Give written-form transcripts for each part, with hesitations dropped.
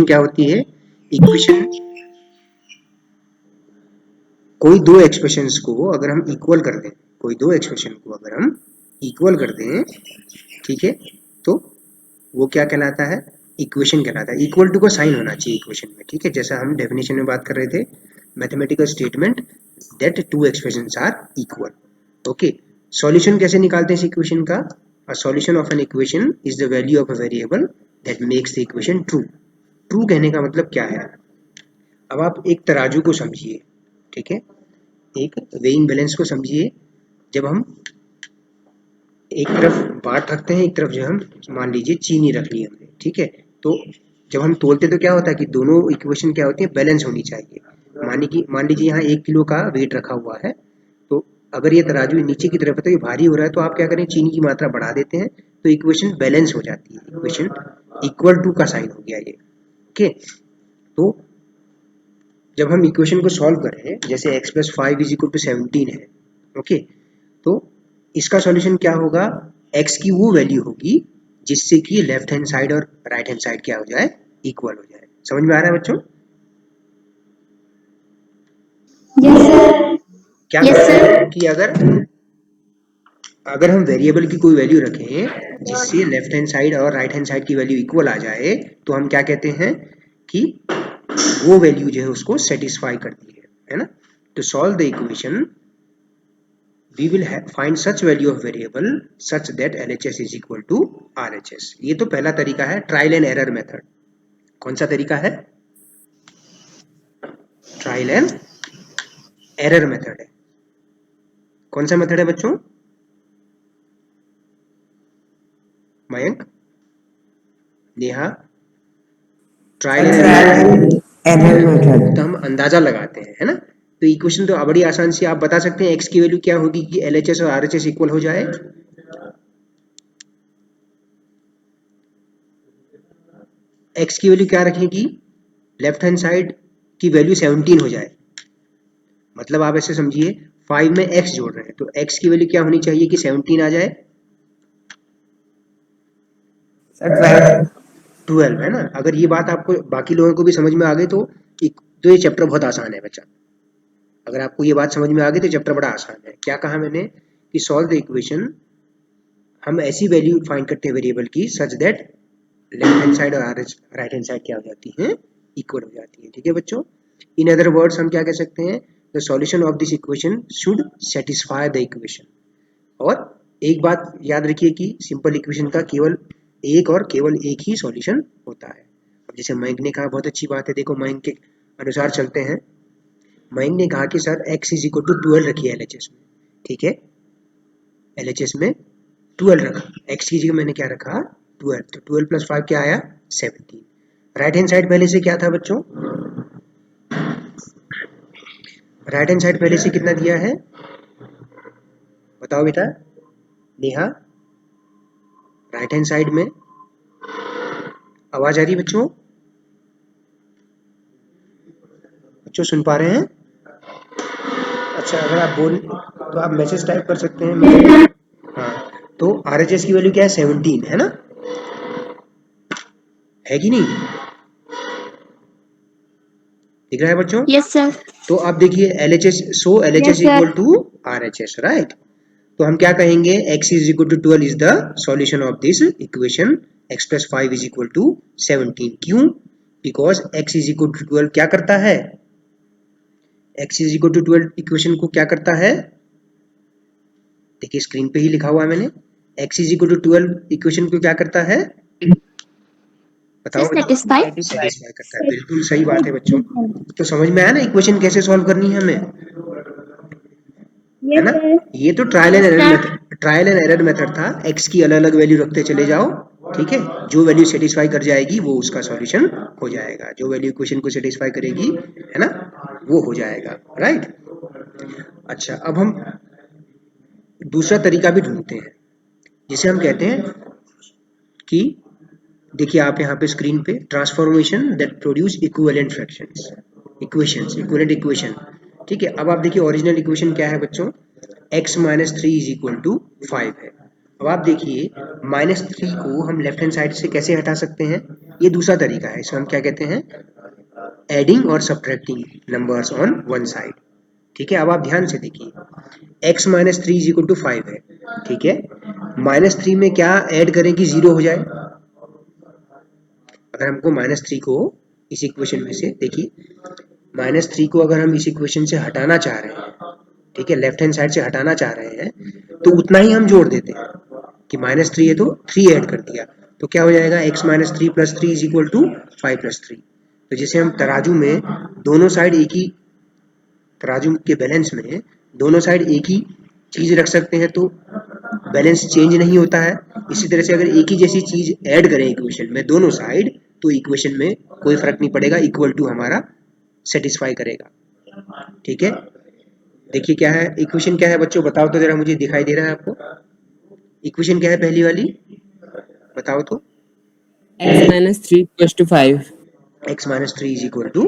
क्या होती है? इक्वेशन, कोई दो एक्सप्रेशंस को अगर हम इक्वल कर दें, कोई दो एक्सप्रेशन को अगर हम इक्वल कर दें, ठीक है, तो वो क्या कहलाता है? इक्वेशन कहलाता है। इक्वल टू का साइन होना चाहिए इक्वेशन में, ठीक है, जैसा हम डेफिनेशन में बात कर रहे थे, mathematical statement that two expressions are equal. Okay, solution कैसे निकालते हैं इस इक्वेशन का? A solution of an equation is the value of a variable that makes the equation true. True कहने का मतलब क्या है? अब आप एक तराजू को समझिए, ठीक है, एक वेइंग बैलेंस को समझिए। जब हम एक तरफ बाट रखते हैं, एक तरफ जो हम मान लीजिए चीनी रख ली हमने, ठीक है, तो जब हम तोलते तो क्या होता है कि दोनों इक्वेशन क्या होती है? बैलेंस होनी चाहिए। मान लीजिए यहाँ 1 किलो का वेट रखा हुआ है, तो अगर ये तराजू नीचे की तरफ है तो ये भारी हो रहा है, तो आप क्या करें? चीनी की मात्रा बढ़ा देते हैं, तो इक्वेशन बैलेंस हो जाती है, इक्वेशन इक्वल टू का साइन हो गया ये। ओके, तो जब हम इक्वेशन को सॉल्व करें, जैसे x plus 5 is equal to 17 है, ओके, तो इसका सॉल्यूशन क्या होगा? x की वो वैल्यू होगी जिससे कि लेफ्ट हैंड साइड और राइट हैंड साइड क्या हो जाए? इक्वल हो जाए। समझ में आ रहा है बच्चों? Yes sir. क्या करते हैं कि अगर अगर हम वेरिएबल की कोई वैल्यू रखें जिससे लेफ्ट हैंड साइड और राइट हैंड साइड की वैल्यू इक्वल आ जाए, तो हम क्या कहते हैं कि वो वैल्यू जो है उसको सेटिस्फाई करती है ना? To solve the equation we will find such value of variable such that LHS is equal to RHS। ये तो पहला तरीका है, ट्रायल एंड एरर मेथड। कौन सा तरीका है? ट्रायल एंड एरर मेथड है। कौन सा मेथड है बच्चों? Mayank, Neha, trial and error method. तो हम अंदाजा लगाते हैं, है ना? तो इक्वेशन तो बड़ी आसान सी, आप बता सकते हैं एक्स की वैल्यू क्या होगी कि LHS और RHS इक्वल हो जाए। एक्स की वैल्यू क्या रखेगी? लेफ्ट हैंड साइड की वैल्यू 17 हो जाए। मतलब आप ऐसे समझिए, 5 में x जोड़ रहे हैं, तो x की वैल्यू क्या होनी चाहिए कि 17 आ जाए? 12, है ना? अगर ये बात आपको बाकी लोगों को भी समझ में आ गई तो ये चैप्टर बहुत आसान है बच्चा। अगर आपको ये बात समझ में आ गई तो चैप्टर बड़ा आसान है। क्या कहा मैंने कि सॉल्व द इक्वेशन, हम ऐसी वैल्यू फाइंड करते हैं वेरिएबल की such that left hand side और राइट हैंड साइड क्या हो जाती है? इक्वल हो जाती है। ठीक है बच्चों, इन अदर वर्ड्स हम क्या कह सकते हैं? The solution of this equation should satisfy the equation. और एक बात याद रखिए कि सिंपल इक्वेशन का केवल एक ही सॉल्यूशन होता है। अब जैसे मयंक ने कहा, बहुत अच्छी बात है, देखो मयंक के अनुसार चलते हैं। मयंक ने कहा कि sir x is equal to 12 रखिए LHS में, ठीक है, LHS में 12 रखा, x की जगह मैंने क्या रखा? 12, तो 12 प्लस 5 क्या आया? 17। राइट हैंड साइड पहले से क्या था बच्चों? राइट हैंड साइड पहले से कितना दिया है? बताओ बेटा, नेहा, राइट हैंड साइड में आवाज आ रही है बच्चों? बच्चों सुन पा रहे हैं? अच्छा, अगर आप बोल तो आप मैसेज टाइप कर सकते हैं। हाँ, तो RHS की वैल्यू क्या है? 17, है ना? है कि नहीं? दिख रहा है बच्चों? Yes sir. तो आप देखिए LHS, so LHS equal to RHS, right? तो हम क्या कहेंगे? x is equal to 12 is the solution of this equation, x plus 5 is equal to 17। क्यों? Because x is equal to 12 क्या करता है? x is equal to 12 equation को क्या करता है? देखिए स्क्रीन पे ही लिखा हुआ है मैंने, x is equal to 12 equation को क्या करता है? बताओ बच्चों। सेटिस्फाई। सेटिस्फाई करता है, बिल्कुल सही बात है बच्चों। तो समझ में आया ना इक्वेशन कैसे सॉल्व करनी है हमें, है ना? ये तो ट्रायल एंड एरर मेथड था। x की अलग अलग वैल्यू रखते चले जाओ, ठीक है, जो वैल्यू सेटिस्फाई कर जाएगी वो उसका सॉल्यूशन हो जाएगा, जो वैल्यू इक्वेशन को सेटिस्फाई करेगी, है ना, वो हो जाएगा, राइट? अच्छा, अब हम दूसरा तरीका भी ढूंढते हैं, जिसे हम कहते हैं कि देखिए आप यहाँ पे स्क्रीन पे, transformation that produce equivalent fractions, equations, equivalent equation. ठीक है, अब आप देखिए ओरिजिनल इक्वेशन क्या है बच्चों? x minus 3 is equal to 5 है। अब आप देखिए -3 को हम लेफ्ट हैंड साइड से कैसे हटा सकते हैं, ये दूसरा तरीका है, इसको हम क्या कहते हैं, एडिंग और subtracting numbers on one side. ठीक है, अब आप ध्यान से देखिए x minus 3 is equal to 5 है। ठीक है, -3 में क्या ऐड करें कि 0 हो जाए। अगर हमको -3 को इस इक्वेशन में से देखिए, -3 को अगर हम इस इक्वेशन से हटाना चाह रहे हैं, ठीक है, लेफ्ट हैंड साइड से हटाना चाह रहे हैं, तो उतना ही हम जोड़ देते हैं कि -3 है तो 3 ऐड कर दिया, तो क्या हो जाएगा, x minus 3 plus 3 is equal to 5 plus 3। तो जैसे हम तराजू में दोनों साइड एक ही, तराजू के बैलेंस में दोनों साइड एक ही चीज रख सकते हैं तो बैलेंस चेंज नहीं होता है, इसी तरह से अगर एक ही जैसी चीज ऐड करें इक्वेशन में दोनों साइड, तो इक्वेशन में कोई फर्क नहीं पड़ेगा, इक्वल टू हमारा सेटिस्फाई करेगा। ठीक है, देखिए क्या है इक्वेशन, क्या है बच्चों बताओ तो जरा, मुझे दिखाई दे रहा है आपको, इक्वेशन क्या है पहली वाली, बताओ तो। x minus 3 equals to 5. x minus 3 is equal to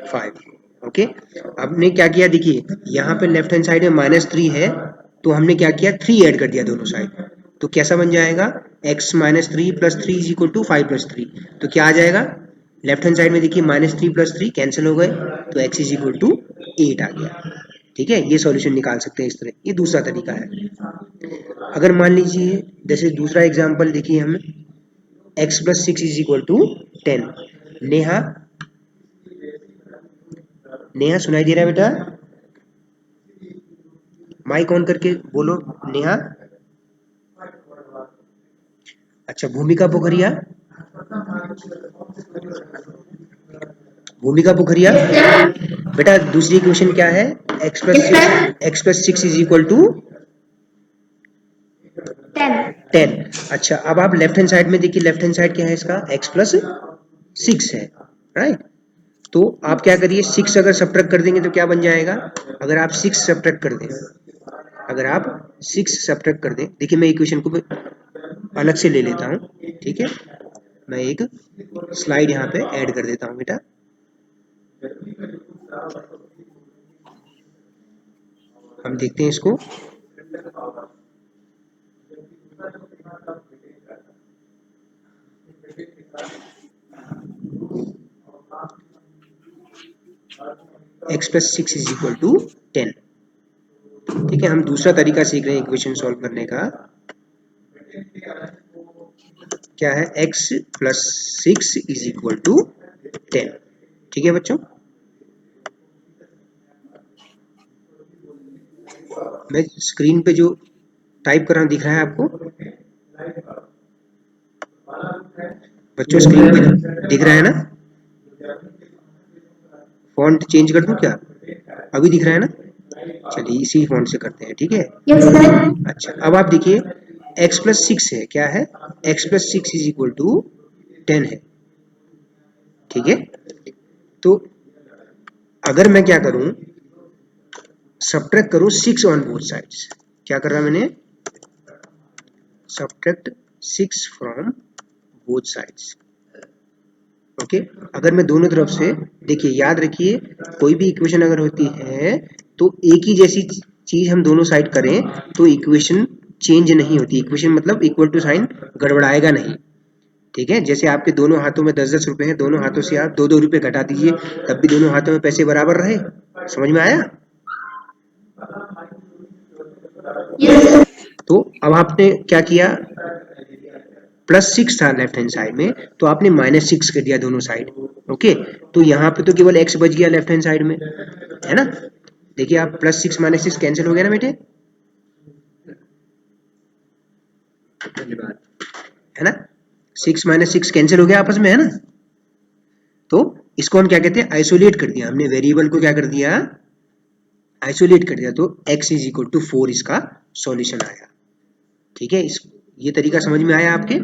5। Okay, हमने क्या किया, देखिए यहाँ पे लेफ्ट हैंड साइड में -3 है, तो हमने क्या किया, 3 ऐड कर दिया दोनों साइड, तो कैसा बन जाएगा, x minus 3 plus 3 is equal to 5 plus 3। तो क्या आ जाएगा, लेफ्ट हैंड साइड में देखिए -3 प्लस 3 कैंसिल हो गए, तो x इज इक्वल टू 8 आ गया। ठीक है, ये सॉल्यूशन निकाल सकते हैं इस तरह, ये दूसरा तरीका है। अगर मान लीजिए जैसे दूसरा एग्जांपल देखिए हम, x plus 6 is equal to 10। Neha, Neha सुनाई दे रहा है बेटा, माइक ऑन करके बोलो नेहा। अच्छा, भूमिका पोखरिया, भूमिका पोखरिया, बेटा दूसरी क्वेश्चन क्या है, x plus 6 is equal to 10। अच्छा, अब आप लेफ्ट हैंड साइड में देखिए, लेफ्ट हैंड साइड क्या है इसका, x प्लस 6 है, राइट। तो आप क्या करिए, 6 अगर सब्ट्रैक्ट कर देंगे तो क्या बन जाएगा, अगर आप 6 सब्ट्रैक्ट कर दें, अगर आप 6 सब्ट्रैक्ट कर दें, देखिए मैं इक्वेशन को अलग से ले लेता हूँ। ठीक है, मैं एक स्लाइड यहाँ पे ऐड कर देता हूँ बेटा, हम देखते हैं इसको। x plus 6 is equal to 10। ठीक है, हम दूसरा तरीका सीख रहे हैं इक्वेशन सॉल्व करने का, क्या है, x plus 6 is equal to 10। ठीक है बच्चों, मैं स्क्रीन पे जो टाइप कर रहा हूँ दिख रहा है आपको बच्चों, स्क्रीन पे दिख रहा है ना, फॉन्ट चेंज कर दूं क्या, अभी दिख रहा है ना, चलिए इसी फॉन्ट से करते हैं। ठीक है, Yes, sir. अच्छा अब आप देखिए x प्लस 6 है, क्या है, x plus 6 is equal to 10 है। ठीक है, तो अगर मैं क्या करूं, सब्ट्रैक्ट करूं 6 ऑन बोथ साइड्स, क्या कर रहा मैंने, subtract 6 from both sides. Okay, अगर मैं दोनों तरफ से, देखिए याद रखिए कोई भी इक्वेशन अगर होती है तो एक ही जैसी चीज हम दोनों साइड करें तो इक्वेशन चेंज नहीं होती, इक्वेशन मतलब इक्वल टू साइन गड़बड़ाएगा नहीं। ठीक है, जैसे आपके दोनों हाथों में 10-10 रुपए हैं, दोनों हाथों से आप 2-2 रुपए घटा दीजिए, तब भी दोनों हाथों में पैसे बराबर रहे। समझ में आया? Yes, sir. तो अब आपने क्या किया, +6 था लेफ्ट हैंड साइड में, तो आपने -6 कर दिया दोनों साइड। ओके, तो यहाँ पे तो केवल x बच गया लेफ्ट हैंड साइड में, है ना। देखिए आप +6 -6 कैंसिल हो गया ना बेटे, है ना, 6 -6 कैंसिल हो गया आपस में, है ना। तो इसको हम क्या कहते हैं, आइसोलेट कर दिया हमने, वेरिएबल को क्या कर दिया, आइसोलेट कर दिया, तो x इज इक्वल टू 4 इसका सॉल्यूशन आया। ठीक है, इस ये तरीका समझ में आया आपके,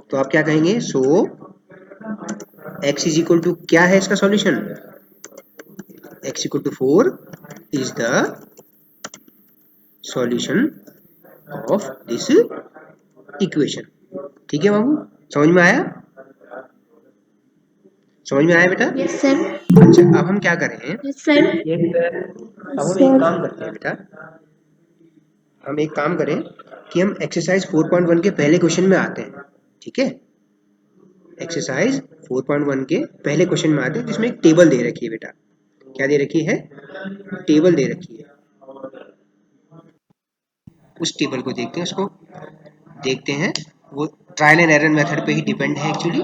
तो आप क्या कहेंगे, so x is equal to क्या है इसका solution, x equal to 4 is the solution of this equation. ठीक है बाबू, समझ में आया, समझ में आया बेटा। Yes, sir. अच्छा अब हम क्या करें, Yes, sir. अब हम एक काम करते हैं बेटा, हम एक काम करें कि हम एक्सरसाइज 4.1 के पहले क्वेश्चन में आते हैं, ठीक है। एक्सरसाइज 4.1 के पहले क्वेश्चन में आते हैं जिसमें एक टेबल दे रखी है बेटा। क्या दे रखी है? टेबल दे रखी है। उस टेबल को देखते हैं, उसको देखते हैं। वो ट्रायल एंड एरर मेथड पे ही डिपेंड है एक्चुअली।